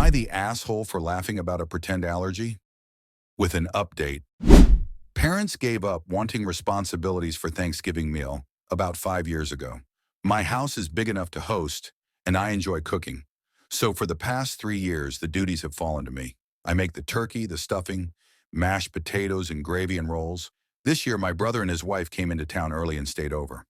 I the asshole for laughing about a pretend allergy? With an update. Parents gave up wanting responsibilities for Thanksgiving meal about 5 years ago. My house is big enough to host, and I enjoy cooking. So for the past 3 years, the duties have fallen to me. I make the turkey, the stuffing, mashed potatoes, and gravy and rolls. This year, my brother and his wife came into town early and stayed over.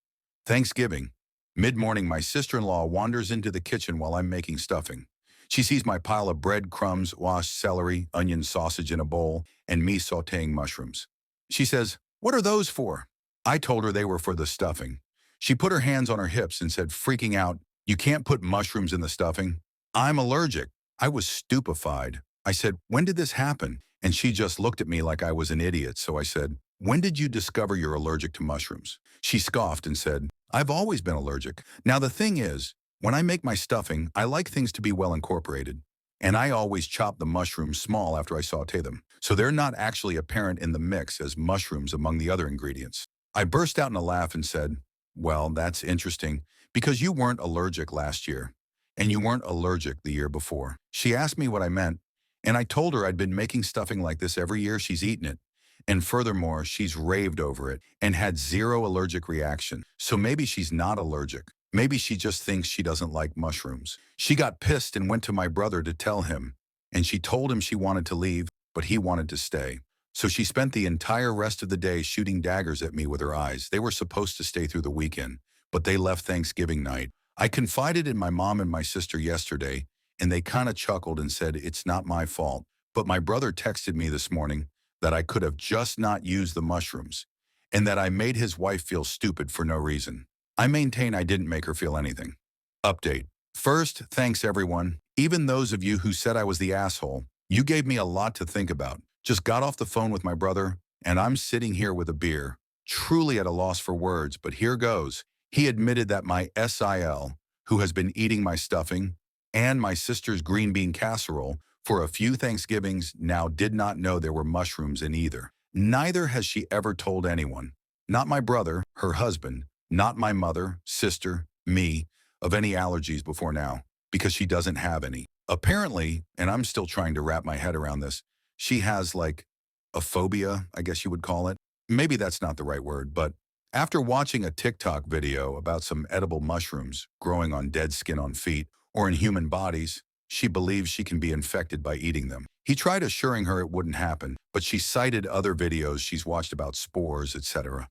Thanksgiving. Mid-morning, my sister-in-law wanders into the kitchen while I'm making stuffing. She sees my pile of bread crumbs, washed celery, onion sausage in a bowl, and me sautéing mushrooms. She says, "What are those for?" I told her they were for the stuffing. She put her hands on her hips and said, freaking out, "You can't put mushrooms in the stuffing." "I'm allergic." I was stupefied. I said, "When did this happen?" And she just looked at me like I was an idiot. So I said, "When did you discover you're allergic to mushrooms?" She scoffed and said, "I've always been allergic." Now the thing is, when I make my stuffing, I like things to be well incorporated. And I always chop the mushrooms small after I saute them, so they're not actually apparent in the mix as mushrooms among the other ingredients. I burst out in a laugh and said, "Well, that's interesting, because you weren't allergic last year, and you weren't allergic the year before." She asked me what I meant, and I told her I'd been making stuffing like this every year she's eaten it. And furthermore, she's raved over it and had zero allergic reaction. So maybe she's not allergic. Maybe she just thinks she doesn't like mushrooms. She got pissed and went to my brother to tell him, and she told him she wanted to leave, but he wanted to stay. So she spent the entire rest of the day shooting daggers at me with her eyes. They were supposed to stay through the weekend, but they left Thanksgiving night. I confided in my mom and my sister yesterday, and they kind of chuckled and said, "It's not my fault." But my brother texted me this morning that I could have just not used the mushrooms, and that I made his wife feel stupid for no reason. I maintain I didn't make her feel anything. Update. First, thanks everyone. Even those of you who said I was the asshole. You gave me a lot to think about. Just got off the phone with my brother, and I'm sitting here with a beer, truly at a loss for words, but here goes. He admitted that my SIL, who has been eating my stuffing, and my sister's green bean casserole for a few Thanksgivings, now did not know there were mushrooms in either. Neither has she ever told anyone. Not my brother, her husband, not my mother, sister, me, of any allergies before now, because she doesn't have any. Apparently, and I'm still trying to wrap my head around this, she has like a phobia, I guess you would call it. Maybe that's not the right word, but after watching a TikTok video about some edible mushrooms growing on dead skin on feet or in human bodies, she believes she can be infected by eating them. He tried assuring her it wouldn't happen, but she cited other videos she's watched about spores, etc.,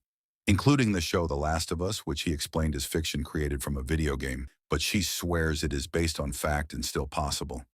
including the show The Last of Us, which he explained is fiction created from a video game, but she swears it is based on fact and still possible.